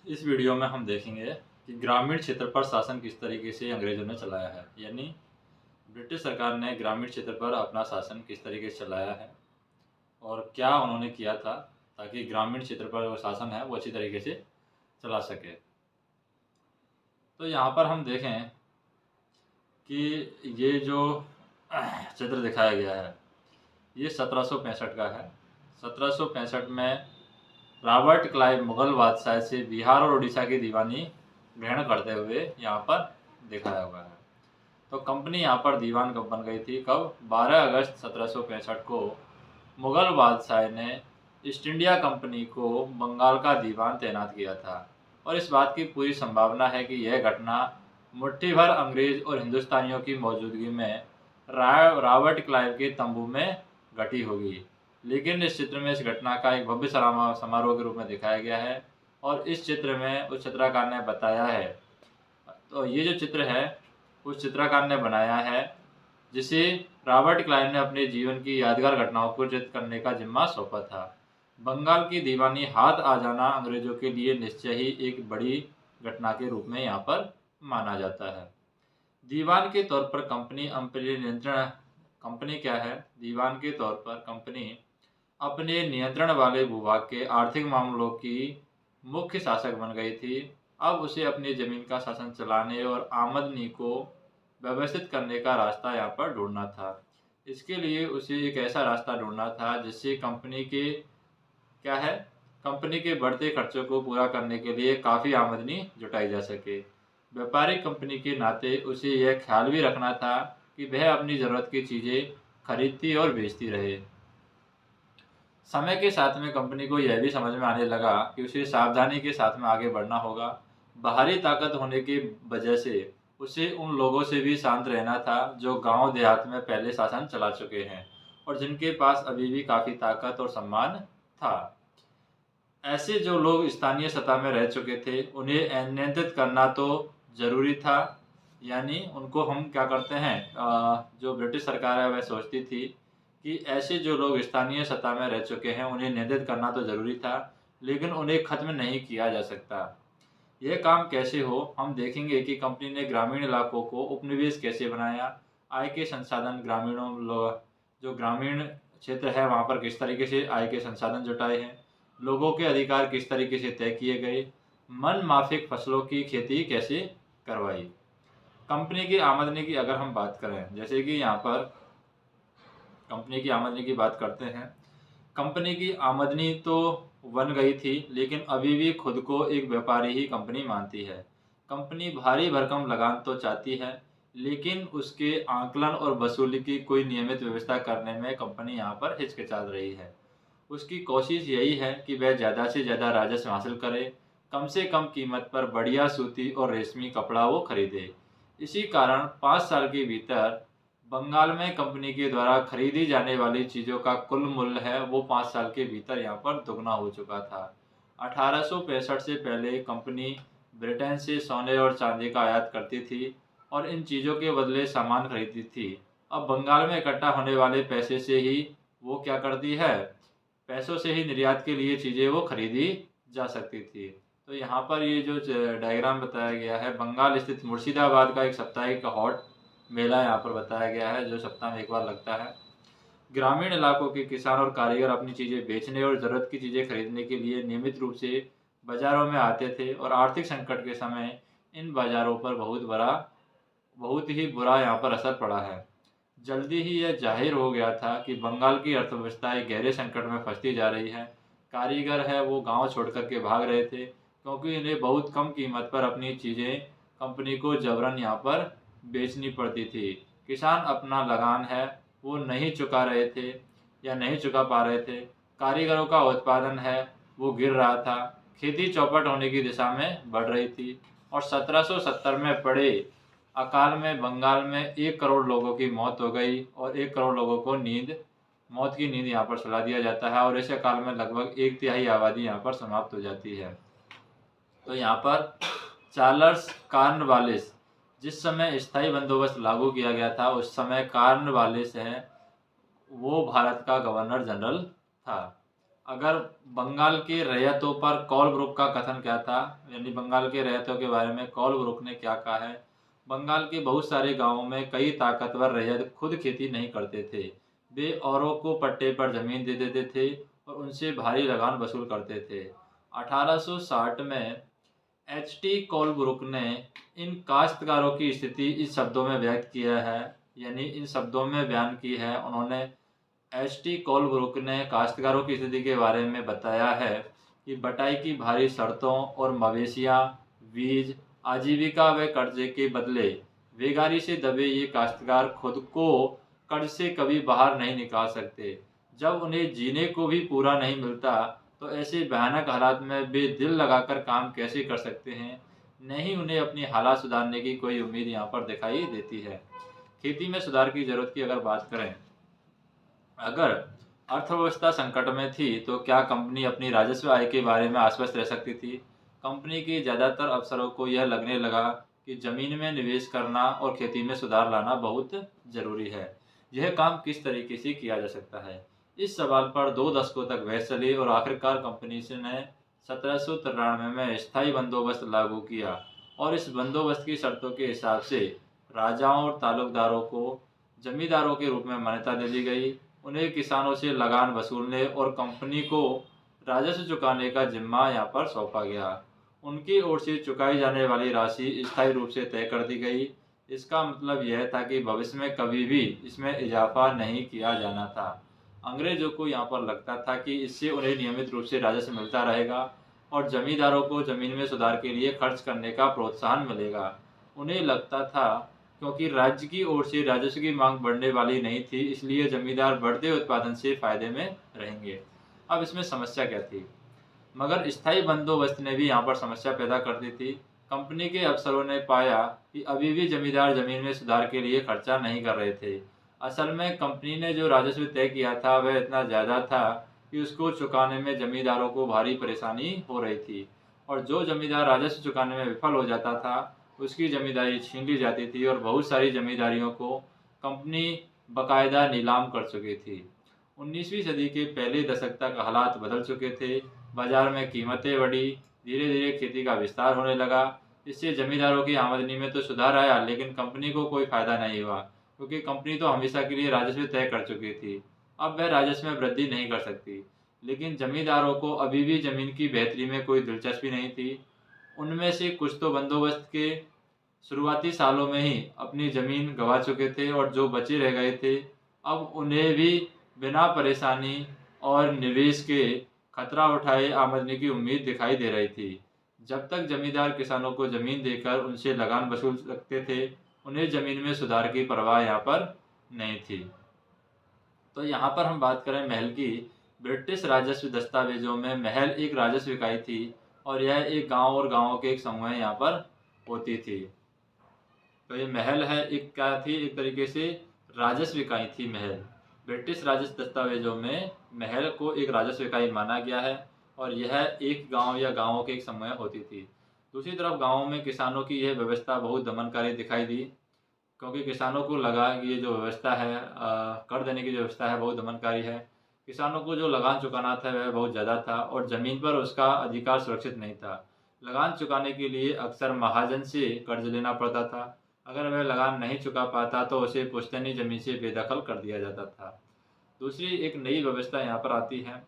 इस वीडियो में हम देखेंगे कि ग्रामीण क्षेत्र पर शासन किस तरीके से अंग्रेजों ने चलाया है, यानी ब्रिटिश सरकार ने ग्रामीण क्षेत्र पर अपना शासन किस तरीके से चलाया है और क्या उन्होंने किया था ताकि ग्रामीण क्षेत्र पर जो शासन है वो अच्छी तरीके से चला सके। तो यहाँ पर हम देखें कि ये जो चित्र दिखाया गया है ये 1765 का है। 1765 में रॉबर्ट क्लाइव मुगल बादशाह से बिहार और उड़ीसा की दीवानी ग्रहण करते हुए यहाँ पर दिखाया हुआ है। तो कंपनी यहाँ पर दीवान कब बन गई थी, कब? 12 अगस्त 1765 को मुगल बादशाह ने ईस्ट इंडिया कंपनी को बंगाल का दीवान तैनात किया था और इस बात की पूरी संभावना है कि यह घटना मुट्ठी भर अंग्रेज और हिंदुस्तानियों की मौजूदगी में रॉबर्ट क्लाइव के तंबू में घटी होगी। लेकिन इस चित्र में इस घटना का एक भव्य समारोह के रूप में दिखाया गया है और इस चित्र में उस चित्रकार ने बताया है, तो ये जो चित्र है उस चित्रकार ने बनाया है जिसे रॉबर्ट क्लाइव ने अपने जीवन की यादगार घटनाओं को चित्रित करने का जिम्मा सौंपा था। बंगाल की दीवानी हाथ आ जाना अंग्रेजों के लिए निश्चय ही एक बड़ी घटना के रूप में यहाँ पर माना जाता है। दीवान के तौर पर कंपनी अपने नियंत्रण कंपनी क्या है? दीवान के तौर पर कंपनी अपने नियंत्रण वाले भूभाग के आर्थिक मामलों की मुख्य शासक बन गई थी। अब उसे अपनी जमीन का शासन चलाने और आमदनी को व्यवस्थित करने का रास्ता यहाँ पर ढूंढना था। इसके लिए उसे एक ऐसा रास्ता ढूंढना था जिससे कंपनी के क्या है कंपनी के बढ़ते खर्चों को पूरा करने के लिए काफ़ी आमदनी जुटाई जा सके। व्यापारिक कंपनी के नाते उसे यह ख्याल भी रखना था कि वह अपनी ज़रूरत की चीज़ें खरीदती और बेचती रहे। समय के साथ में कंपनी को यह भी समझ में आने लगा कि उसे सावधानी के साथ में आगे बढ़ना होगा। बाहरी ताकत होने की वजह से उसे उन लोगों से भी शांत रहना था जो गांव देहात में पहले शासन चला चुके हैं और जिनके पास अभी भी काफ़ी ताकत और सम्मान था। ऐसे जो लोग स्थानीय सत्ता में रह चुके थे उन्हें नियंत्रित करना तो जरूरी था, यानी उनको हम क्या करते हैं, जो ब्रिटिश सरकार है वह सोचती थी कि ऐसे जो लोग स्थानीय सत्ता में रह चुके हैं उन्हें नियंत्रित करना तो जरूरी था, लेकिन उन्हें खत्म नहीं किया जा सकता। यह काम कैसे हो, हम देखेंगे कि कंपनी ने ग्रामीण इलाकों को उपनिवेश कैसे बनाया, आय के संसाधन जो ग्रामीण क्षेत्र है वहाँ पर किस तरीके से आय के संसाधन जुटाए हैं, लोगों के अधिकार किस तरीके से तय किए गए, मन माफिक फसलों की खेती कैसे करवाई। कंपनी की आमदनी की अगर हम बात करें, जैसे कि यहाँ पर कंपनी की आमदनी की बात करते हैं। कंपनी की आमदनी तो बन गई थी लेकिन अभी भी खुद को एक व्यापारी ही कंपनी मानती है। कंपनी भारी भरकम लगान तो चाहती है लेकिन उसके आंकलन और वसूली की कोई नियमित व्यवस्था करने में कंपनी यहाँ पर हिचकिचा रही है। उसकी कोशिश यही है कि वह ज़्यादा से ज़्यादा राजस्व हासिल करे, कम से कम कीमत पर बढ़िया सूती और रेशमी कपड़ा वो खरीदे। इसी कारण 5 साल के भीतर बंगाल में कंपनी के द्वारा खरीदी जाने वाली चीज़ों का कुल मूल्य है वो 5 साल के भीतर यहाँ पर दुगना हो चुका था। 1865 से पहले कंपनी ब्रिटेन से सोने और चांदी का आयात करती थी और इन चीज़ों के बदले सामान खरीदती थी। अब बंगाल में इकट्ठा होने वाले पैसे से ही वो क्या करती है, पैसों से ही निर्यात के लिए चीज़ें वो खरीदी जा सकती थी। तो यहाँ पर ये जो डायग्राम बताया गया है, बंगाल स्थित मुर्शिदाबाद का एक साप्ताहिक हॉट मेला यहाँ पर बताया गया है जो सप्ताह में एक बार लगता है। ग्रामीण इलाकों के किसान और कारीगर अपनी चीज़ें बेचने और ज़रूरत की चीज़ें खरीदने के लिए नियमित रूप से बाज़ारों में आते थे और आर्थिक संकट के समय इन बाज़ारों पर बहुत ही बुरा यहाँ पर असर पड़ा है। जल्दी ही यह जाहिर हो गया था कि बंगाल की अर्थव्यवस्था एक गहरे संकट में फंसती जा रही है। कारीगर है वो गांव छोड़ कर के भाग रहे थे क्योंकि इन्हें बहुत कम कीमत पर अपनी चीज़ें कंपनी को जबरन यहाँ पर बेचनी पड़ती थी। किसान अपना लगान है वो नहीं चुका रहे थे या नहीं चुका पा रहे थे। कारीगरों का उत्पादन है वो गिर रहा था। खेती चौपट होने की दिशा में बढ़ रही थी और 1770 में पड़े अकाल में बंगाल में 1 करोड़ लोगों की मौत हो गई और 1 करोड़ लोगों को मौत की नींद यहाँ पर सुला दिया जाता है और इस अकाल में लगभग 1/3 आबादी यहाँ पर समाप्त हो जाती है। तो यहाँ पर चार्ल्स कॉर्नवालिस, जिस समय स्थायी बंदोबस्त लागू किया गया था उस समय कॉर्नवालिस है वो भारत का गवर्नर जनरल था। अगर बंगाल के रैयतों पर कोलब्रुक का कथन क्या था, यानी बंगाल के रैयतों के बारे में कोलब्रुक ने क्या कहा है। बंगाल के बहुत सारे गांवों में कई ताकतवर रैयत खुद खेती नहीं करते थे। वे औरों को पट्टे पर जमीन दे देते थे और उनसे भारी लगान वसूल करते थे। 1860 में एच.टी. कोलब्रुक ने इन काश्तकारों की स्थिति इस शब्दों में व्यक्त किया है, यानी इन शब्दों में बयान की है उन्होंने। एच.टी. कोलब्रुक ने काश्तकारों की स्थिति के बारे में बताया है कि बटाई की भारी शर्तों और मवेशियां, बीज, आजीविका व कर्जे के बदले बेगारी से दबे ये काश्तकार खुद को कर्ज से कभी बाहर नहीं निकाल सकते। जब उन्हें जीने को भी पूरा नहीं मिलता तो ऐसे भयानक हालात में वे दिल लगाकर काम कैसे कर सकते हैं। नहीं उन्हें अपनी हालात सुधारने की कोई उम्मीद यहाँ पर दिखाई देती है। खेती में सुधार की जरूरत की अगर बात करें, अगर अर्थव्यवस्था संकट में थी तो क्या कंपनी अपनी राजस्व आय के बारे में आश्वस्त रह सकती थी। कंपनी के ज़्यादातर अफसरों को यह लगने लगा कि जमीन में निवेश करना और खेती में सुधार लाना बहुत जरूरी है। यह काम किस तरीके से किया जा सकता है, इस सवाल पर 2 दशकों तक बहस चली और आखिरकार कंपनी ने 1793 में स्थायी बंदोबस्त लागू किया और इस बंदोबस्त की शर्तों के हिसाब से राजाओं और तालुकदारों को जमींदारों के रूप में मान्यता दे दी गई। उन्हें किसानों से लगान वसूलने और कंपनी को राजस्व चुकाने का जिम्मा यहाँ पर सौंपा गया। उनकी ओर से चुकाई जाने वाली राशि स्थायी रूप से तय कर दी गई। इसका मतलब यह था कि भविष्य में कभी भी इसमें इजाफा नहीं किया जाना था। अंग्रेजों को यहाँ पर लगता था कि इससे उन्हें नियमित रूप से राजस्व मिलता रहेगा और जमींदारों को जमीन में सुधार के लिए खर्च करने का प्रोत्साहन मिलेगा। उन्हें लगता था क्योंकि राज्य की ओर से राजस्व की मांग बढ़ने वाली नहीं थी, इसलिए जमींदार बढ़ते उत्पादन से फायदे में रहेंगे। अब इसमें समस्या क्या थी, मगर स्थायी बंदोबस्त ने भी यहाँ पर समस्या पैदा कर दी थी। कंपनी के अफसरों ने पाया कि अभी भी जमींदार जमीन में सुधार के लिए खर्चा नहीं कर रहे थे। असल में कंपनी ने जो राजस्व तय किया था वह इतना ज़्यादा था कि उसको चुकाने में जमींदारों को भारी परेशानी हो रही थी और जो जमींदार राजस्व चुकाने में विफल हो जाता था उसकी जमींदारी छीन ली जाती थी और बहुत सारी जमींदारियों को कंपनी बाकायदा नीलाम कर चुकी थी। 19वीं सदी के पहले दशक तक हालात बदल चुके थे। बाजार में कीमतें बढ़ी, धीरे धीरे खेती का विस्तार होने लगा। इससे जमींदारों की आमदनी में तो सुधार आया लेकिन कंपनी को कोई फायदा नहीं हुआ क्योंकि कंपनी तो हमेशा के लिए राजस्व तय कर चुकी थी। अब वह राजस्व में वृद्धि नहीं कर सकती। लेकिन जमींदारों को अभी भी जमीन की बेहतरी में कोई दिलचस्पी नहीं थी। उनमें से कुछ तो बंदोबस्त के शुरुआती सालों में ही अपनी जमीन गंवा चुके थे और जो बचे रह गए थे अब उन्हें भी बिना परेशानी और निवेश के खतरा उठाए आमदनी की उम्मीद दिखाई दे रही थी। जब तक जमींदार किसानों को जमीन देकर उनसे लगान वसूल सकते थे उन्हें जमीन में सुधार की परवाह यहाँ पर नहीं थी। तो यहाँ पर हम बात करें महल की, ब्रिटिश राजस्व दस्तावेजों में महल एक राजस्व इकाई थी और यह एक गांव और गांवों के एक समूह यहाँ पर होती थी। तो ये महल है एक क्या थी, एक तरीके से राजस्व इकाई थी महल। ब्रिटिश राजस्व दस्तावेजों में महल को एक राजस्व इकाई माना गया है और यह एक गांव या गांवों के एक समूह होती थी। दूसरी तरफ गांवों में किसानों की यह व्यवस्था बहुत दमनकारी दिखाई दी क्योंकि किसानों को लगा कि ये जो व्यवस्था है कर देने की जो व्यवस्था है बहुत दमनकारी है। किसानों को जो लगान चुकाना था वह बहुत ज़्यादा था और ज़मीन पर उसका अधिकार सुरक्षित नहीं था। लगान चुकाने के लिए अक्सर महाजन से कर्ज लेना पड़ता था। अगर वह लगान नहीं चुका पाता तो उसे पुश्तैनी जमीन से बेदखल कर दिया जाता था। दूसरी एक नई व्यवस्था यहाँ पर आती है।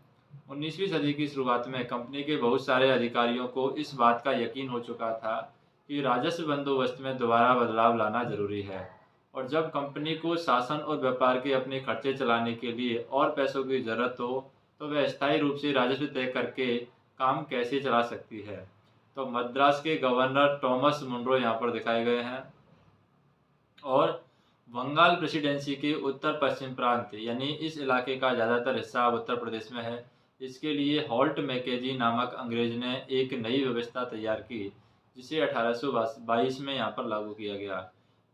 19वीं सदी की शुरुआत में कंपनी के बहुत सारे अधिकारियों को इस बात का यकीन हो चुका था कि राजस्व बंदोबस्त में दोबारा बदलाव लाना जरूरी है और जब कंपनी को शासन और व्यापार के अपने खर्चे चलाने के लिए और पैसों की ज़रूरत हो तो वह स्थायी रूप से राजस्व तय करके काम कैसे चला सकती है। तो मद्रास के गवर्नर टॉमस मुनरो यहाँ पर दिखाए गए हैं और बंगाल प्रेसिडेंसी के उत्तर पश्चिम प्रांत यानी इस इलाके का ज़्यादातर हिस्सा अब उत्तर प्रदेश में है। इसके लिए हॉल्ट मैकेजी नामक अंग्रेज ने एक नई व्यवस्था तैयार की जिसे 1822 में यहाँ पर लागू किया गया।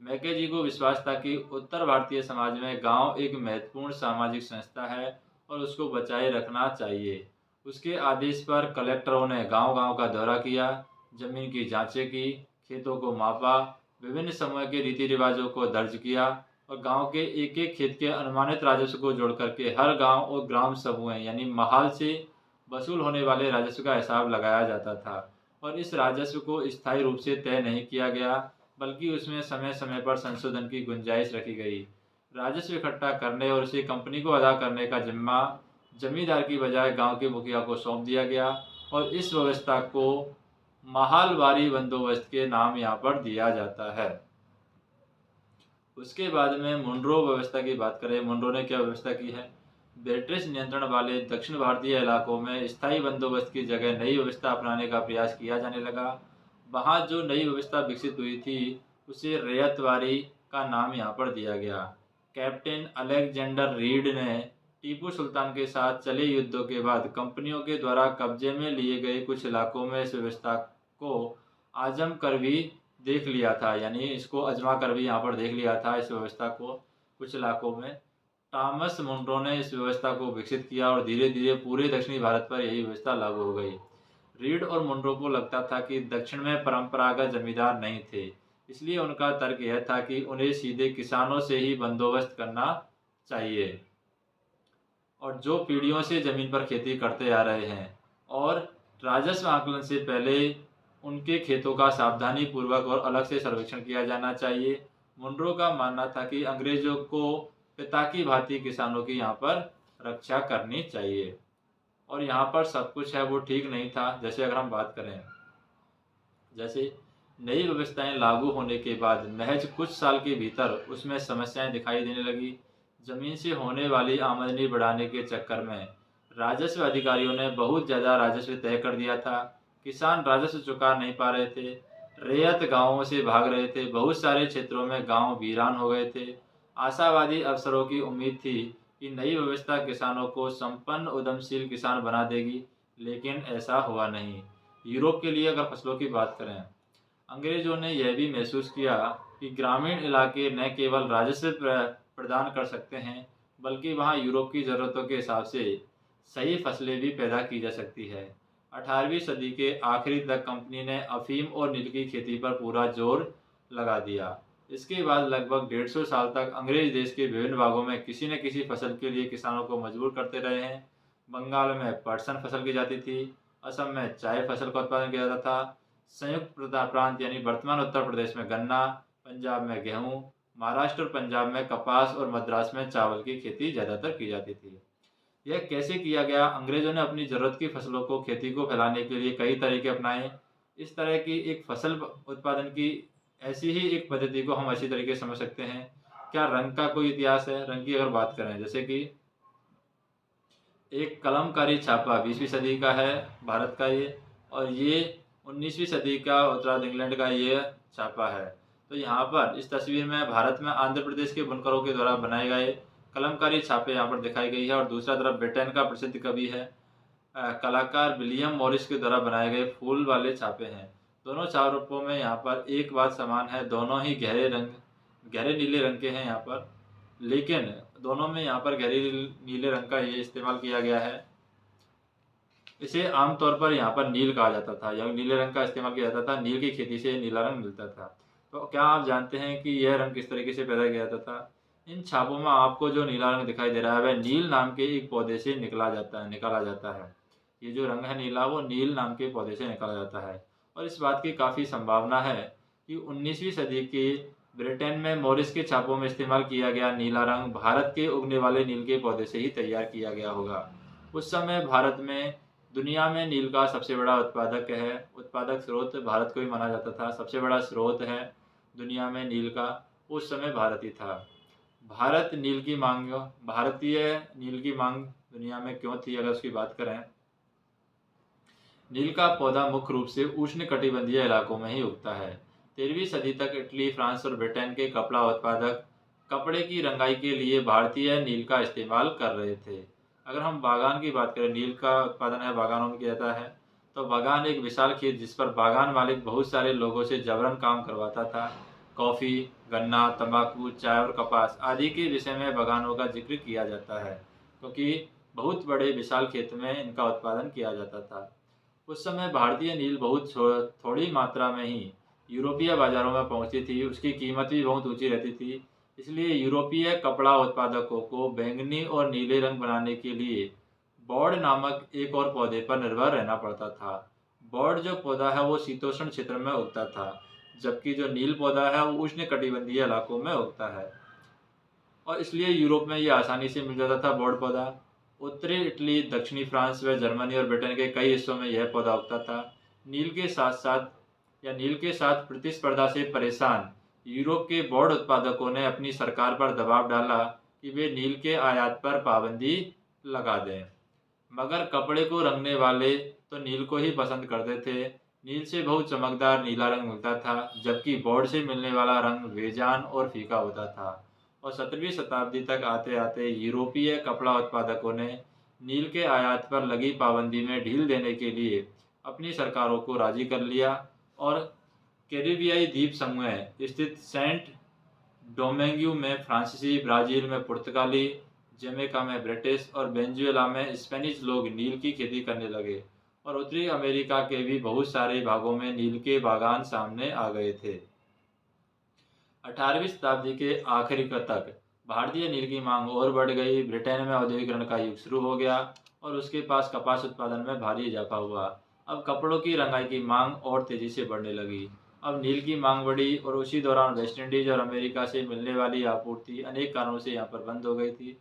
मैकेजी को विश्वास था कि उत्तर भारतीय समाज में गांव एक महत्वपूर्ण सामाजिक संस्था है और उसको बचाए रखना चाहिए। उसके आदेश पर कलेक्टरों ने गांव-गांव का दौरा किया, जमीन की जांचें की, खेतों को मापा, विभिन्न समय के रीति रिवाजों को दर्ज किया और गांव के एक एक खेत के अनुमानित राजस्व को जोड़ करके हर गांव और ग्राम समूह यानी महाल से वसूल होने वाले राजस्व का हिसाब लगाया जाता था और इस राजस्व को स्थायी रूप से तय नहीं किया गया, बल्कि उसमें समय समय पर संशोधन की गुंजाइश रखी गई। राजस्व इकट्ठा करने और उसे कंपनी को अदा करने का जिम्मा जमींदार की बजाय गांव के मुखिया को सौंप दिया गया और इस व्यवस्था को महालवारी बंदोबस्त के नाम यहाँ पर दिया जाता है। उसके बाद में मुनरो व्यवस्था की बात करें, मुनरो ने क्या व्यवस्था की है? ब्रिटिश नियंत्रण वाले दक्षिण भारतीय इलाकों में स्थायी बंदोबस्त की जगह नई व्यवस्था अपनाने का प्रयास किया जाने लगा। वहाँ जो नई व्यवस्था विकसित हुई थी उसे रैयतवारी का नाम यहाँ पर दिया गया। कैप्टन अलेक्जेंडर रीड ने टीपू सुल्तान के साथ चले युद्धों के बाद कंपनियों के द्वारा कब्जे में लिए गए कुछ इलाकों में इस व्यवस्था को आजम कर भी देख लिया था, यानी इसको अजमा कर भी यहाँ पर देख लिया था इस व्यवस्था को कुछ इलाकों में। टॉमस मुनरो ने इस व्यवस्था को विकसित किया और धीरे धीरे पूरे दक्षिणी भारत पर यही व्यवस्था लागू हो गई। रीड और मुनरो को लगता था कि दक्षिण में परंपरागत जमींदार नहीं थे, इसलिए उनका तर्क यह था कि उन्हें सीधे किसानों से ही बंदोबस्त करना चाहिए और जो पीढ़ियों से जमीन पर खेती करते आ रहे हैं, और राजस्व आकलन से पहले उनके खेतों का सावधानी पूर्वक और अलग से सर्वेक्षण किया जाना चाहिए। मुनरो का मानना था कि अंग्रेजों को पिता की भांति किसानों की यहाँ पर रक्षा करनी चाहिए और यहाँ पर सब कुछ है वो ठीक नहीं था। जैसे अगर हम बात करें, जैसे नई व्यवस्थाएं लागू होने के बाद महज कुछ साल के भीतर उसमें समस्याएं दिखाई देने लगी। जमीन से होने वाली आमदनी बढ़ाने के चक्कर में राजस्व अधिकारियों ने बहुत ज़्यादा राजस्व तय कर दिया था। किसान राजस्व चुका नहीं पा रहे थे, रैयत गांवों से भाग रहे थे, बहुत सारे क्षेत्रों में गांव वीरान हो गए थे। आशावादी अफसरों की उम्मीद थी कि नई व्यवस्था किसानों को संपन्न उद्यमशील किसान बना देगी, लेकिन ऐसा हुआ नहीं। यूरोप के लिए अगर फसलों की बात करें, अंग्रेजों ने यह भी महसूस किया कि ग्रामीण इलाके न केवल राजस्व प्रदान कर सकते हैं, बल्कि वहाँ यूरोप की ज़रूरतों के हिसाब से सही फसलें भी पैदा की जा सकती है। 18वीं सदी के आखिरी तक कंपनी ने अफीम और नील की खेती पर पूरा जोर लगा दिया। इसके बाद लगभग 150 साल तक अंग्रेज देश के विभिन्न भागों में किसी न किसी फसल के लिए किसानों को मजबूर करते रहे हैं। बंगाल में पटसन फसल की जाती थी, असम में चाय फसल का उत्पादन किया जाता था, संयुक्त प्रांत यानी वर्तमान उत्तर प्रदेश में गन्ना, पंजाब में गेहूँ, महाराष्ट्र और पंजाब में कपास और मद्रास में चावल की खेती ज़्यादातर की जाती थी। यह कैसे किया गया? अंग्रेजों ने अपनी ज़रूरत की फसलों को खेती को फैलाने के लिए कई तरीके अपनाए। इस तरह की एक फसल उत्पादन की ऐसी ही एक पद्धति को हम अच्छी तरीके से समझ सकते हैं। क्या रंग का कोई इतिहास है? रंग की अगर बात करें, जैसे कि एक कलमकारी छापा 20वीं सदी का है भारत का ये, और ये 19वीं सदी का उत्तरार्ध इंग्लैंड का ये छापा है। तो यहाँ पर इस तस्वीर में भारत में आंध्र प्रदेश के बुनकरों के द्वारा बनाए गए कलमकारी छापे यहाँ पर दिखाई गई है, और दूसरा तरफ ब्रिटेन का प्रसिद्ध कवि है कलाकार विलियम मॉरिस के द्वारा बनाए गए फूल वाले छापे हैं। दोनों छापों में यहाँ पर एक बात समान है, दोनों ही गहरे नीले रंग के हैं यहाँ पर, लेकिन दोनों में यहाँ पर गहरे नीले रंग का ये इस्तेमाल किया गया है। इसे आमतौर पर यहाँ पर नील कहा जाता था, या नीले रंग का इस्तेमाल किया जाता था। नील की खेती से नीला रंग मिलता था। तो क्या आप जानते हैं कि यह रंग किस तरीके से पैदा किया जाता था? इन छापों में आपको जो नीला रंग दिखाई दे रहा है वह नील नाम के एक पौधे से निकाला जाता है। ये जो रंग है नीला, वो नील नाम के पौधे से निकाला जाता है। और इस बात की काफ़ी संभावना है कि 19वीं सदी के ब्रिटेन में मॉरिस के छापों में इस्तेमाल किया गया नीला रंग भारत के उगने वाले नील के पौधे से ही तैयार किया गया होगा। उस समय भारत में दुनिया में नील का सबसे बड़ा उत्पादक स्रोत भारत को ही माना जाता था। सबसे बड़ा स्रोत है दुनिया में नील का, उस समय भारत ही था। भारतीय नील की मांग दुनिया में क्यों थी? अगर उसकी बात करें, नील का पौधा मुख्य रूप से उष्णकटिबंधीय इलाकों में ही उगता है। 13वीं सदी तक इटली, फ्रांस और ब्रिटेन के कपड़ा उत्पादक कपड़े की रंगाई के लिए भारतीय नील का इस्तेमाल कर रहे थे। अगर हम बागान की बात करें, नील का उत्पादन है बागानों में किया जाता है। तो बागान एक विशाल खेत जिस पर बागान मालिक बहुत सारे लोगों से जबरन काम करवाता था। कॉफ़ी, गन्ना, तंबाकू, चाय और कपास आदि के विषय में बागानों का जिक्र किया जाता है, क्योंकि बहुत बड़े विशाल खेत में इनका उत्पादन किया जाता था। उस समय भारतीय नील बहुत थोड़ी मात्रा में ही यूरोपीय बाज़ारों में पहुंची थी। उसकी कीमत भी बहुत ऊंची रहती थी, इसलिए यूरोपीय कपड़ा उत्पादकों को बैंगनी और नीले रंग बनाने के लिए बॉर्ड नामक एक और पौधे पर निर्भर रहना पड़ता था। बॉर्ड जो पौधा है वो शीतोष्ण क्षेत्र में उगता था, जबकि जो नील पौधा है वो उष्णकटिबंधीय इलाकों में उगता है, और इसलिए यूरोप में ये आसानी से मिल जाता था बॉर्ड पौधा। उत्तरी इटली, दक्षिणी फ्रांस व जर्मनी और ब्रिटेन के कई हिस्सों में यह पौधा उगता था। नील के साथ साथ नील के साथ प्रतिस्पर्धा से परेशान यूरोप के बोर्ड उत्पादकों ने अपनी सरकार पर दबाव डाला कि वे नील के आयात पर पाबंदी लगा दें। मगर कपड़े को रंगने वाले तो नील को ही पसंद करते थे। नील से बहुत चमकदार नीला रंग मिलता था, जबकि बोर्ड से मिलने वाला रंग बेजान और फीका होता था। और 17वीं शताब्दी तक आते आते यूरोपीय कपड़ा उत्पादकों ने नील के आयात पर लगी पाबंदी में ढील देने के लिए अपनी सरकारों को राजी कर लिया, और कैरिबियाई द्वीप समूह स्थित सेंट डोमिंगो में फ्रांसीसी, ब्राजील में पुर्तगाली, जमैका में ब्रिटिश और वेनेजुएला में स्पेनिश लोग नील की खेती करने लगे, और उत्तरी अमेरिका के भी बहुत सारे भागों में नील के बागान सामने आ गए थे। 18वीं शताब्दी के आखिरी तक भारतीय नील की मांग और बढ़ गई। ब्रिटेन में औद्योगिकरण का युग शुरू हो गया और उसके पास कपास उत्पादन में भारी इजाफा हुआ। अब कपड़ों की रंगाई की मांग और तेजी से बढ़ने लगी। अब नील की मांग बढ़ी और उसी दौरान वेस्ट इंडीज और अमेरिका से मिलने वाली आपूर्ति अनेक कारणों से यहाँ पर बंद हो गई थी।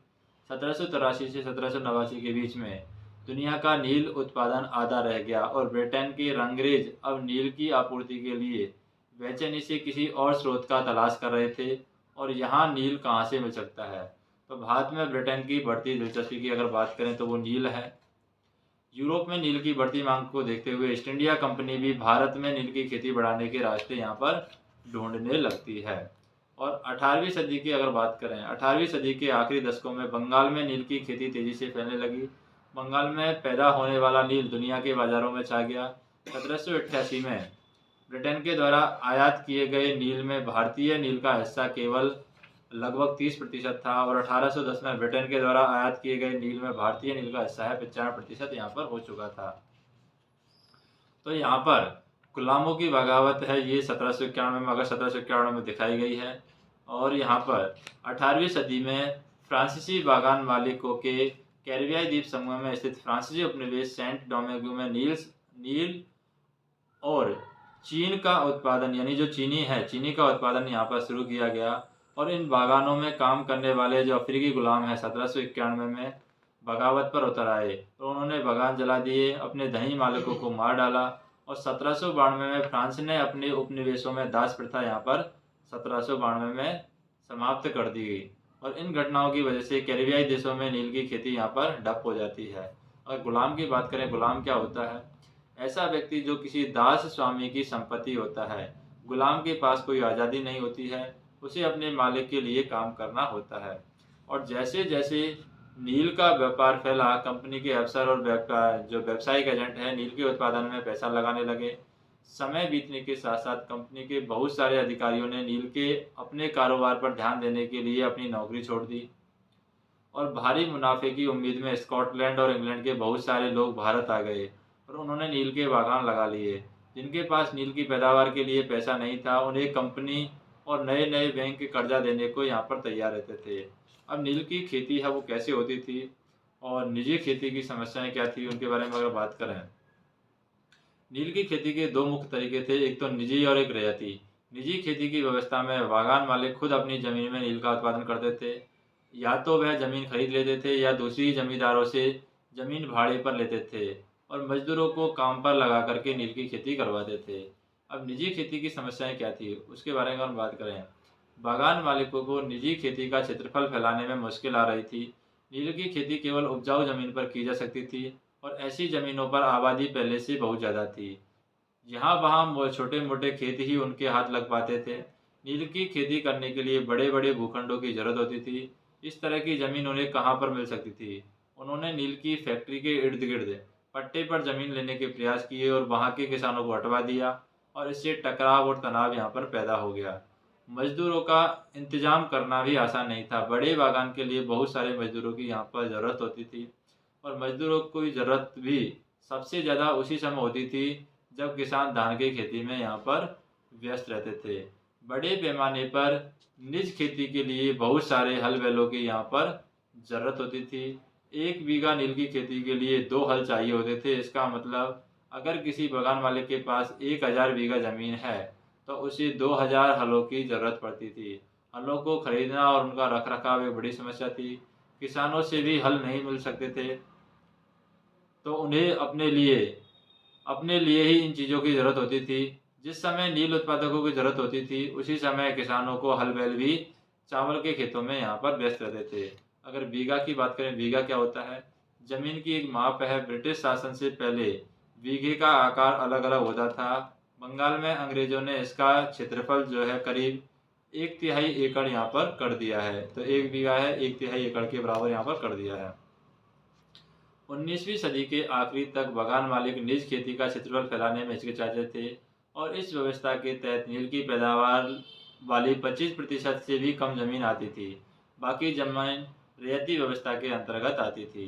1783 से 1789 के बीच में दुनिया का नील उत्पादन आधा रह गया और ब्रिटेन के रंगरेज अब नील की आपूर्ति के लिए बेचैनी से किसी और स्रोत का तलाश कर रहे थे, और यहाँ नील कहाँ से मिल सकता है। तो भारत में ब्रिटेन की बढ़ती दिलचस्पी की अगर बात करें तो वो नील है। यूरोप में नील की बढ़ती मांग को देखते हुए ईस्ट इंडिया कंपनी भी भारत में नील की खेती बढ़ाने के रास्ते यहाँ पर ढूंढने लगती है। और 18वीं सदी की अगर बात करें, 18वीं सदी के आखिरी दशकों में बंगाल में नील की खेती तेजी से फैलने लगी। बंगाल में पैदा होने वाला नील दुनिया के बाजारों में छा गया। 1788 में ब्रिटेन के द्वारा आयात किए गए नील में भारतीय नील का हिस्सा केवल लगभग 30% था, और 1810 में ब्रिटेन के द्वारा आयात किए गए नील में भारतीय नील का हिस्सा है 95% यहाँ पर हो चुका था। तो यहाँ पर गुलामों की बगावत है, ये 1791 में, अगस्त 1791 में दिखाई गई है। और यहाँ पर 18वीं सदी में फ्रांसीसी बागान मालिकों के कैरिबियाई द्वीप समूह में स्थित फ्रांसीसी उपनिवेश सेंट डोमिंगो में नील और चीन का उत्पादन, यानी जो चीनी का उत्पादन यहाँ पर शुरू किया गया। और इन बागानों में काम करने वाले जो अफ्रीकी गुलाम हैं 1791 में बगावत पर उतर आए, तो उन्होंने बागान जला दिए, अपने धनी मालिकों को मार डाला, और 1792 में फ्रांस ने अपने उपनिवेशों में दास प्रथा यहाँ पर 1792 में समाप्त कर दी गई। और इन घटनाओं की वजह से कैरिबियाई देशों में नील की खेती यहाँ पर ठप हो जाती है। अगर गुलाम की बात करें, गुलाम क्या होता है? ऐसा व्यक्ति जो किसी दास स्वामी की संपत्ति होता है। गुलाम के पास कोई आज़ादी नहीं होती है, उसे अपने मालिक के लिए काम करना होता है। और जैसे जैसे नील का व्यापार फैला, कंपनी के अफसर और जो व्यावसायिक एजेंट हैं नील के उत्पादन में पैसा लगाने लगे। समय बीतने के साथ साथ कंपनी के बहुत सारे अधिकारियों ने नील के अपने कारोबार पर ध्यान देने के लिए अपनी नौकरी छोड़ दी, और भारी मुनाफे की उम्मीद में स्कॉटलैंड और इंग्लैंड के बहुत सारे लोग भारत आ गए और उन्होंने नील के बागान लगा लिए। जिनके पास नील की पैदावार के लिए पैसा नहीं था, उन्हें कंपनी और नए नए बैंक कर्जा देने को यहाँ पर तैयार रहते थे। अब नील की खेती है वो कैसे होती थी और निजी खेती की समस्याएं क्या थी, उनके बारे में अगर बात करें। नील की खेती के दो मुख्य तरीके थे, एक तो निजी और एक रैयती। निजी खेती की व्यवस्था में बागान मालिक खुद अपनी जमीन में नील का उत्पादन करते थे। या तो वह जमीन खरीद लेते थे या दूसरी जमींदारों से जमीन भाड़े पर लेते थे, और मजदूरों को काम पर लगा करके नील की खेती करवाते थे। अब निजी खेती की समस्याएं क्या थी उसके बारे में हम बात करें। बागान मालिकों को निजी खेती का क्षेत्रफल फैलाने में मुश्किल आ रही थी। नील की खेती केवल उपजाऊ जमीन पर की जा सकती थी, और ऐसी जमीनों पर आबादी पहले से बहुत ज़्यादा थी। यहाँ वहाँ छोटे मोटे खेत ही उनके हाथ लग पाते थे। नील की खेती करने के लिए बड़े बड़े भूखंडों की जरूरत होती थी। इस तरह की ज़मीन उन्हें कहाँ पर मिल सकती थी। उन्होंने नील की फैक्ट्री के इर्द गिर्द पट्टे पर ज़मीन लेने के प्रयास किए और वहाँ के किसानों को हटवा दिया, और इससे टकराव और तनाव यहाँ पर पैदा हो गया। मजदूरों का इंतजाम करना भी आसान नहीं था। बड़े बागान के लिए बहुत सारे मजदूरों की यहाँ पर ज़रूरत होती थी, और मजदूरों की ज़रूरत भी सबसे ज़्यादा उसी समय होती थी जब किसान धान की खेती में यहाँ पर व्यस्त रहते थे। बड़े पैमाने पर निज खेती के लिए बहुत सारे हल बैलों की यहाँ पर ज़रूरत होती थी। 1 बीघा नील की खेती के लिए 2 हल चाहिए होते थे। इसका मतलब अगर किसी बगान मालिक के पास 1000 बीघा ज़मीन है, तो उसे 2000 हलों की ज़रूरत पड़ती थी। हलों को खरीदना और उनका रख-रखाव एक बड़ी समस्या थी। किसानों से भी हल नहीं मिल सकते थे, तो उन्हें अपने लिए ही इन चीज़ों की ज़रूरत होती थी। जिस समय नील उत्पादकों की ज़रूरत होती थी, उसी समय किसानों को हल-बैल भी चावल के खेतों में यहाँ पर व्यस्त रहते थे। अगर बीघा की बात करें, बीघा क्या होता है? ज़मीन की एक माप है। ब्रिटिश शासन से पहले बीघे का आकार अलग-अलग होता था। बंगाल में अंग्रेज़ों ने इसका क्षेत्रफल जो है करीब 1/3 एकड़ यहाँ पर कर दिया है। तो 1 बीघा है, 1/3 एकड़ के बराबर यहाँ पर कर दिया है। 19वीं सदी के आखिरी तक बगान मालिक निज खेती का क्षेत्रफल फैलाने में हिचकिचाते थे और इस व्यवस्था के तहत नील की पैदावार वाली 25% से भी कम जमीन आती थी। बाकी जमीन रैयती व्यवस्था के अंतर्गत आती थी।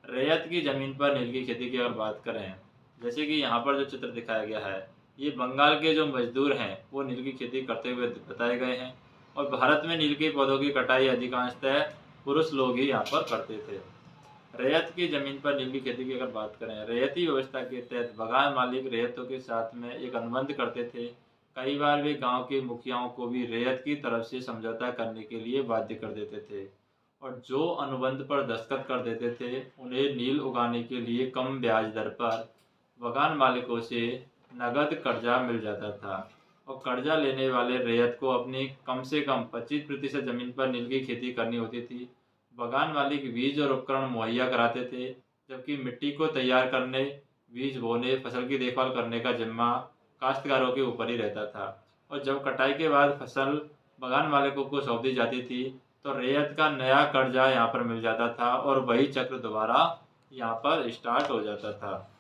रैयत की जमीन पर नील की खेती की अगर बात करें, जैसे कि यहाँ पर जो चित्र दिखाया गया है, ये बंगाल के जो मजदूर हैं वो नील की खेती करते हुए बताए गए हैं। और भारत में नील के पौधों की कटाई अधिकांशतः पुरुष लोग ही यहाँ पर करते थे। रैयत की जमीन पर नील की खेती की अगर बात करें, रैयती व्यवस्था के तहत बगान मालिक रैयतों के साथ में एक अनुबंध करते थे। कई बार वे गांव के मुखियाओं को भी रैयत की तरफ से समझौता करने के लिए बाध्य कर देते थे, और जो अनुबंध पर दस्तखत कर देते थे उन्हें नील उगाने के लिए कम ब्याज दर पर बगान मालिकों से नगद कर्जा मिल जाता था। और कर्जा लेने वाले रैयत को अपनी कम से कम 25% जमीन पर नील की खेती करनी होती थी। बगान मालिक बीज और उपकरण मुहैया कराते थे, जबकि मिट्टी को तैयार करने, बीज बोने, फसल की देखभाल करने का जिम्मा काश्तकारों के ऊपर ही रहता था। और जब कटाई के बाद फसल बगान मालिकों को सौंप दी जाती थी, तो रैयत का नया कर्जा यहाँ पर मिल जाता था और वही चक्र दोबारा यहाँ पर स्टार्ट हो जाता था।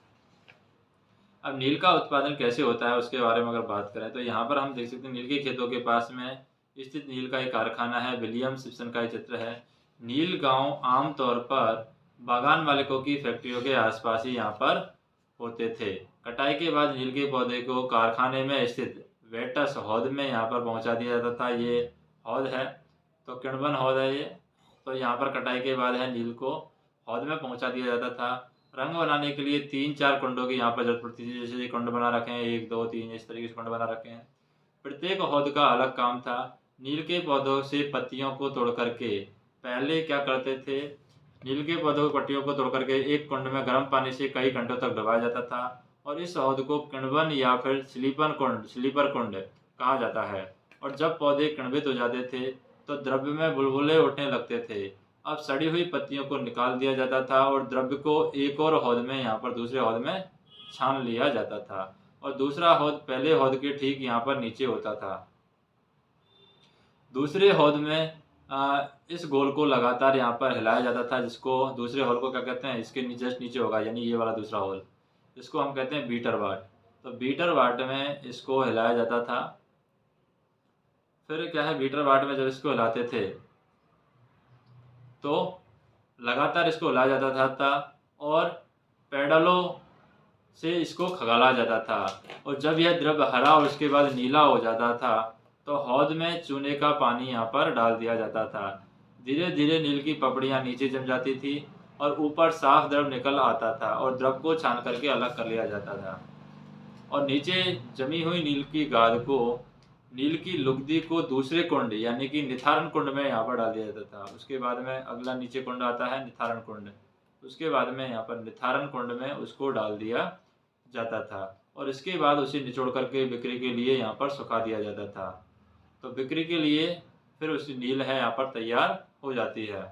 अब नील का उत्पादन कैसे होता है उसके बारे में अगर बात करें, तो यहाँ पर हम देख सकते हैं नील के खेतों के पास में स्थित नील का एक कारखाना है। विलियम सिप्सन का ये चित्र है। नील गांव आमतौर पर बागान मालिकों की फैक्ट्रियों के आसपास ही यहाँ पर होते थे। कटाई के बाद नील के पौधे को कारखाने में स्थित वेटस हौद में यहाँ पर पहुँचा दिया जाता था। ये हौद है, तो किण्वन हौद है ये। तो यहाँ पर कटाई के बाद है नील को हौद में पहुँचा दिया जाता था। रंग बनाने के लिए 3-4 कुंडों की यहाँ पर जरूरत पड़ती थी। जैसे ये कुंड बना रखे हैं, 1 2 3 इस तरीके से कुंड बना रखे हैं। प्रत्येक हौद का अलग काम था। नील के पौधों से पत्तियों को तोड़ करके पहले क्या करते थे, नील के पौधों की पत्तियों को तोड़ करके एक कुंड में गर्म पानी से कई घंटों तक डुबाया जाता था, और इस हौद को किण्वन या फिर स्लीपर कुंड कहा जाता है। और जब पौधे किण्वित हो जाते थे तो द्रव्य में बुलबुले उठने लगते थे। अब सड़ी हुई पत्तियों को निकाल दिया जाता था और द्रव्य को एक और हौद में यहाँ पर दूसरे हौद में छान लिया जाता था, और दूसरा हौद पहले हौद के ठीक यहाँ पर नीचे होता था। दूसरे हौद में इस गोल को लगातार यहाँ पर हिलाया जाता था, जिसको दूसरे हॉल को क्या कहते हैं, इसके जस्ट नीचे होगा, यानी ये वाला दूसरा हॉल, इसको हम कहते हैं बीटर वाट। तो बीटर वाट में इसको हिलाया जाता था। फिर क्या है, बीटर वाट में जब इसको हिलाते थे तो लगातार इसको हिलाया जाता था और पैडलों से इसको खगाला जाता था। और जब यह द्रव्य हरा और उसके बाद नीला हो जाता था, तो हौद में चूने का पानी यहाँ पर डाल दिया जाता था। धीरे धीरे नील की पपड़ियाँ नीचे जम जाती थी और ऊपर साफ द्रव निकल आता था, और द्रव को छान करके अलग कर लिया जाता था। और नीचे जमी हुई नील की गाद को, नील की लुगदी को दूसरे कुंड यानी कि निथारण कुंड में यहाँ पर डाल दिया जाता था। उसके बाद में अगला नीचे कुंड आता है निथारण कुंड। उसके बाद में यहाँ पर निथारण कुंड में उसको डाल दिया जाता था, और इसके बाद उसे निचोड़ करके बिक्री के लिए यहाँ पर सुखा दिया जाता था। तो बिक्री के लिए फिर उस नील है यहाँ पर तैयार हो जाती है।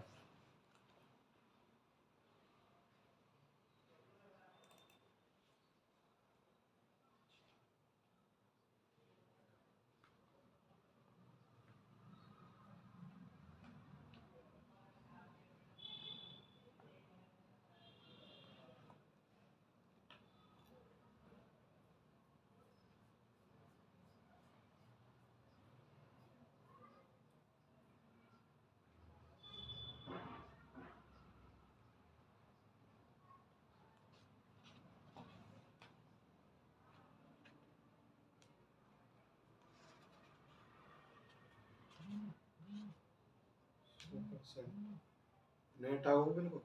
नेट आओ बिल्कुल।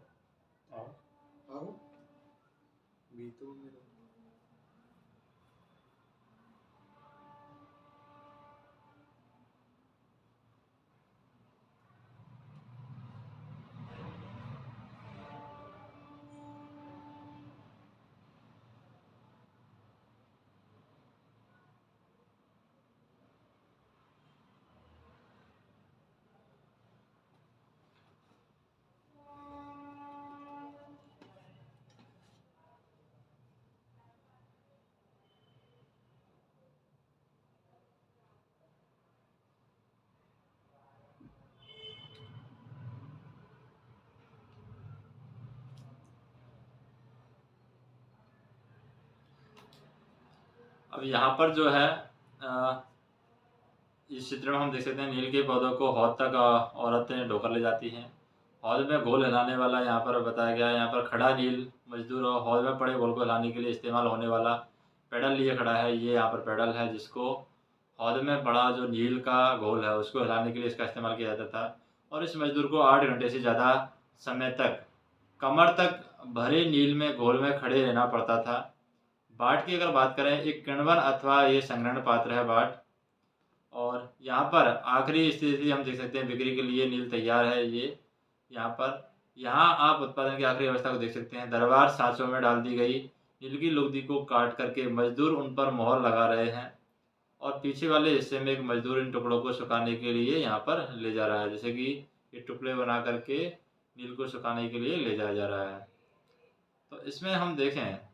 आओ गीतों में अब यहाँ पर जो है इस चित्र में हम देख सकते हैं नील के पौधों को हौद तक औरतें ढोकर ले जाती हैं। हौद में घोल हिलाने वाला यहाँ पर बताया गया है। यहाँ पर खड़ा नील मजदूर और हौद में पड़े घोल को हिलाने के लिए इस्तेमाल होने वाला पेडल लिए खड़ा है। ये यहाँ पर पेडल है जिसको हौद में पड़ा जो नील का घोल है उसको हिलाने के लिए इसका इस्तेमाल किया जाता था। और इस मजदूर को 8 घंटे से ज़्यादा समय तक कमर तक भरे नील में घोल में खड़े रहना पड़ता था। बाट की अगर बात करें, एक किण्वन अथवा ये संग्रहण पात्र है बाट। और यहाँ पर आखिरी स्थिति हम देख सकते हैं, बिक्री के लिए नील तैयार है। ये यहाँ आप उत्पादन की आखिरी अवस्था को देख सकते हैं। दरबार सांचों में डाल दी गई नील की लुगदी को काट करके मजदूर उन पर मोहर लगा रहे हैं और पीछे वाले हिस्से में एक मजदूर इन टुकड़ों को सुखाने के लिए यहाँ पर ले जा रहा है। जैसे कि ये टुकड़े बना करके नील को सुखाने के लिए ले जाया जा रहा है। तो इसमें हम देखें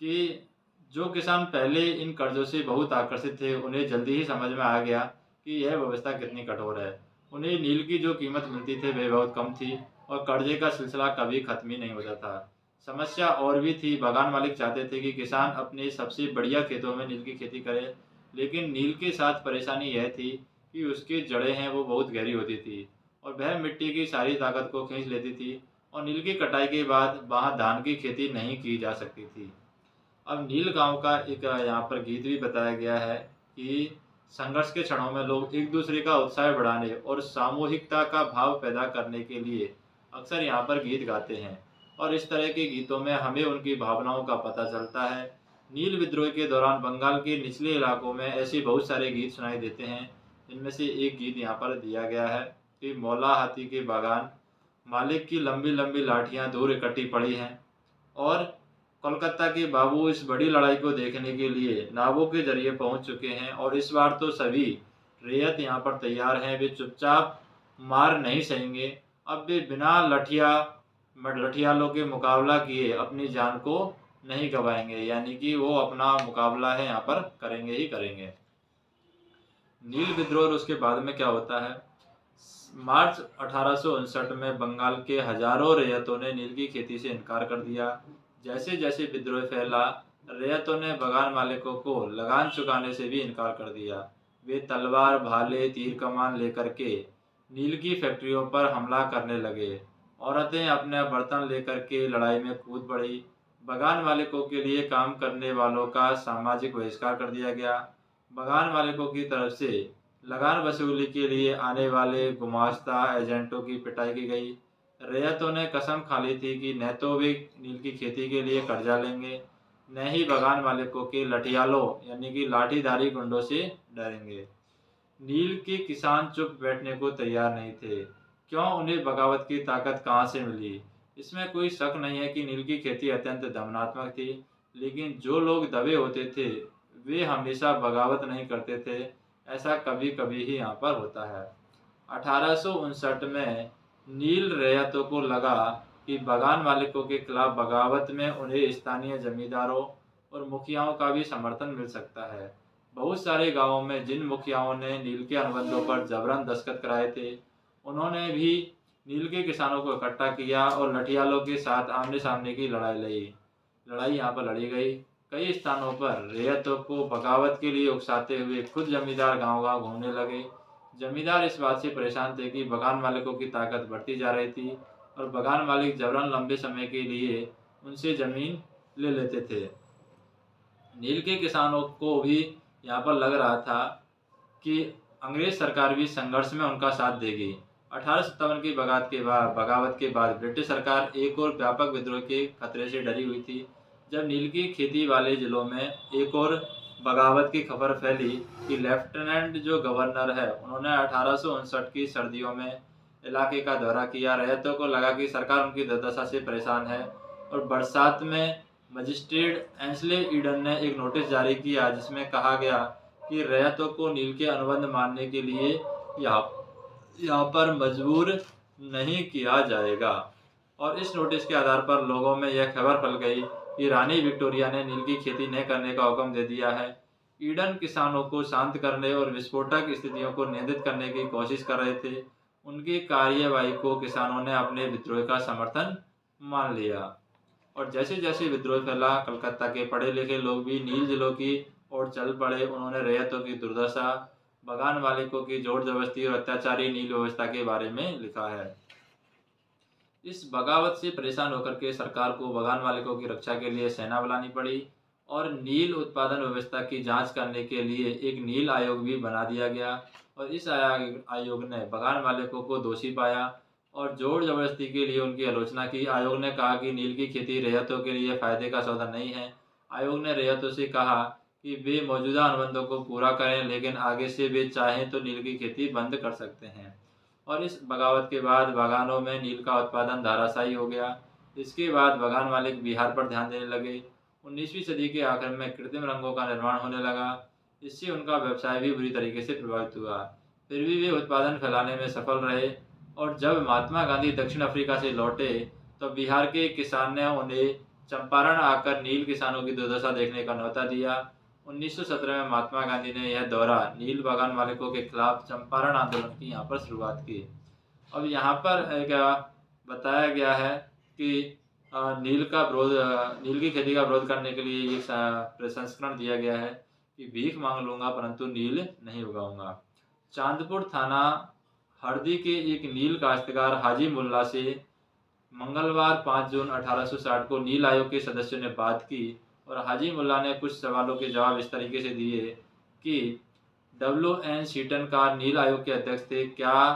कि जो किसान पहले इन कर्जों से बहुत आकर्षित थे, उन्हें जल्दी ही समझ में आ गया कि यह व्यवस्था कितनी कठोर है। उन्हें नील की जो कीमत मिलती थी वह बहुत कम थी और कर्जे का सिलसिला कभी खत्म ही नहीं होता था। समस्या और भी थी। बागान मालिक चाहते थे कि किसान अपने सबसे बढ़िया खेतों में नील की खेती करे, लेकिन नील के साथ परेशानी यह थी कि उसकी जड़ें हैं वो बहुत गहरी होती थी और वह मिट्टी की सारी ताकत को खींच लेती थी और नील की कटाई के बाद वहाँ धान की खेती नहीं की जा सकती थी। अब नील गांव का एक यहाँ पर गीत भी बताया गया है कि संघर्ष के क्षणों में लोग एक दूसरे का उत्साह बढ़ाने और सामूहिकता का भाव पैदा करने के लिए अक्सर यहाँ पर गीत गाते हैं और इस तरह के गीतों में हमें उनकी भावनाओं का पता चलता है। नील विद्रोह के दौरान बंगाल के निचले इलाकों में ऐसे बहुत सारे गीत सुनाई देते हैं। इनमें से एक गीत यहाँ पर दिया गया है कि मौला हाथी के बागान मालिक की लंबी लंबी लाठियाँ दूर इकट्ठी पड़ी हैं और कोलकाता के बाबू इस बड़ी लड़ाई को देखने के लिए नावों के जरिए पहुंच चुके हैं और इस बार तो सभी रेयत यहाँ पर तैयार हैं। वे चुपचाप मार नहीं सहेंगे। अब वे बिना लठियालों के मुकाबला किए अपनी जान को नहीं गंवाएंगे, यानी कि वो अपना मुकाबला है यहाँ पर करेंगे ही करेंगे। नील विद्रोह और उसके बाद में क्या होता है, मार्च 1859 में बंगाल के हजारों रैयतों ने नील की खेती से इनकार कर दिया। जैसे जैसे विद्रोह फैला, रैयतों ने बगान मालिकों को लगान चुकाने से भी इनकार कर दिया। वे तलवार, भाले, तीर कमान लेकर के नील की फैक्ट्रियों पर हमला करने लगे। औरतें अपने बर्तन लेकर के लड़ाई में कूद पड़ी। बगान मालिकों के लिए काम करने वालों का सामाजिक बहिष्कार कर दिया गया। बगान मालिकों की तरफ से लगान वसूली के लिए आने वाले गुमास्ता एजेंटों की पिटाई की गई। रैयतों ने कसम खा ली थी कि न तो वे नील की खेती के लिए कर्जा लेंगे, न ही बगान मालिकों के लठियालों यानी कि लाठीधारी गुंडों से डरेंगे। नील के किसान चुप बैठने को तैयार नहीं थे। क्यों, उन्हें बगावत की ताकत कहाँ से मिली? इसमें कोई शक नहीं है कि नील की खेती अत्यंत दमनात्मक थी, लेकिन जो लोग दबे होते थे वे हमेशा बगावत नहीं करते थे। ऐसा कभी कभी ही यहाँ पर होता है। 1859 में नील रैयतों को लगा कि बगान मालिकों के खिलाफ बगावत में उन्हें स्थानीय जमींदारों और मुखियाओं का भी समर्थन मिल सकता है। बहुत सारे गांवों में जिन मुखियाओं ने नील के अनुबंधों पर जबरन दस्तखत कराए थे, उन्होंने भी नील के किसानों को इकट्ठा किया और लठियालों के साथ आमने सामने की लड़ाई यहाँ पर लड़ी गई। कई स्थानों पर रैयतों को बगावत के लिए उकसाते हुए खुद जमींदार गांव-गांव घूमने लगे। जमींदार इस बात से परेशान थे कि बगान मालिकों की ताकत बढ़ती जा रही थी और बगान मालिक जबरन लंबे समय के लिए उनसे जमीन ले लेते थे। नील के किसानों को भी यहाँ पर लग रहा था कि अंग्रेज सरकार भी संघर्ष में उनका साथ देगी। 1857 की बगावत के बाद ब्रिटिश सरकार एक और व्यापक विद्रोह के खतरे से डरी हुई थी। जब नील की खेती वाले जिलों में एक और बगावत की खबर फैली कि लेफ्टिनेंट जो गवर्नर है उन्होंने 1859 की सर्दियों में इलाके का दौरा किया। रैयतों को लगा कि सरकार उनकी दुर्दशा से परेशान है और बरसात में मजिस्ट्रेट एंस्ले ईडन ने एक नोटिस जारी किया जिसमें कहा गया कि रैयतों को नील के अनुबंध मानने के लिए यहाँ पर मजबूर नहीं किया जाएगा। और इस नोटिस के आधार पर लोगों में यह खबर फैल गई कि रानी विक्टोरिया ने नील की खेती न करने का हुक्म दे दिया है। ईडन किसानों को शांत करने और विस्फोटक स्थितियों को नियंत्रित करने की कोशिश कर रहे थे। उनकी कार्यवाही को किसानों ने अपने विद्रोह का समर्थन मान लिया और जैसे जैसे विद्रोह फैला, कलकत्ता के पढ़े लिखे लोग भी नील जिलों की ओर चल पड़े। उन्होंने रैयतों की दुर्दशा, बगान मालिकों की जोर जबरदस्ती और अत्याचारी नील व्यवस्था के बारे में लिखा है। इस बगावत से परेशान होकर के सरकार को बगान मालिकों की रक्षा के लिए सेना बुलानी पड़ी और नील उत्पादन व्यवस्था की जांच करने के लिए एक नील आयोग भी बना दिया गया और इस आयोग ने बगान मालिकों को दोषी पाया और जोर जबरदस्ती के लिए उनकी आलोचना की। आयोग ने कहा कि नील की खेती रैयतों के लिए फायदे का सौदा नहीं है। आयोग ने रैयतों से कहा कि वे मौजूदा अनुबंधों को पूरा करें, लेकिन आगे से वे चाहें तो नील की खेती बंद कर सकते हैं। और इस बगावत के बाद बागानों में नील का उत्पादन धराशायी हो गया। इसके बाद बगान मालिक बिहार पर ध्यान देने लगे। 19वीं सदी के आखिर में कृत्रिम रंगों का निर्माण होने लगा। इससे उनका व्यवसाय भी बुरी तरीके से प्रभावित हुआ। फिर भी वे उत्पादन फैलाने में सफल रहे और जब महात्मा गांधी दक्षिण अफ्रीका से लौटे तो बिहार के किसान ने उन्हें चंपारण आकर नील किसानों की दुर्दशा देखने का न्योता दिया। 1917 में महात्मा गांधी ने यह दौरा नील बागान मालिकों के खिलाफ चंपारण आंदोलन की यहाँ पर शुरुआत की। अब यहाँ पर क्या बताया गया है कि नील की खेती का विरोध करने के लिए एक प्रसंस्करण दिया गया है कि भीख मांग लूंगा परंतु नील नहीं उगाऊंगा। चांदपुर थाना हरदी के एक नील काश्तकार हाजी मुल्ला से मंगलवार 5 जून 1860 को नील आयोग के सदस्यों ने बात की और हाजी मुल्ला ने कुछ सवालों के जवाब इस तरीके से दिए कि WN शीटन का नील आयोग के अध्यक्ष थे, क्या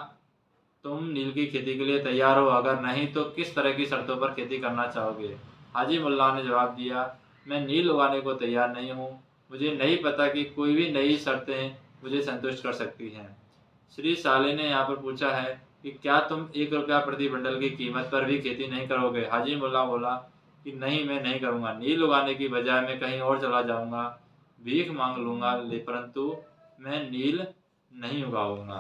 तुम नील की खेती के लिए तैयार हो? अगर नहीं तो किस तरह की शर्तों पर खेती करना चाहोगे? हाजी मुल्ला ने जवाब दिया, मैं नील उगाने को तैयार नहीं हूँ। मुझे नहीं पता कि कोई भी नई शर्तें मुझे संतुष्ट कर सकती हैं। श्री साले ने यहाँ पर पूछा है कि क्या तुम 1 रुपया प्रति बंडल की कीमत पर भी खेती नहीं करोगे? हाजी मुल्ला बोला कि नहीं, मैं नहीं करूँगा। नील उगाने की बजाय मैं कहीं और चला जाऊँगा, भीख मांग लूँगा, परंतु मैं नील नहीं उगाऊँगा।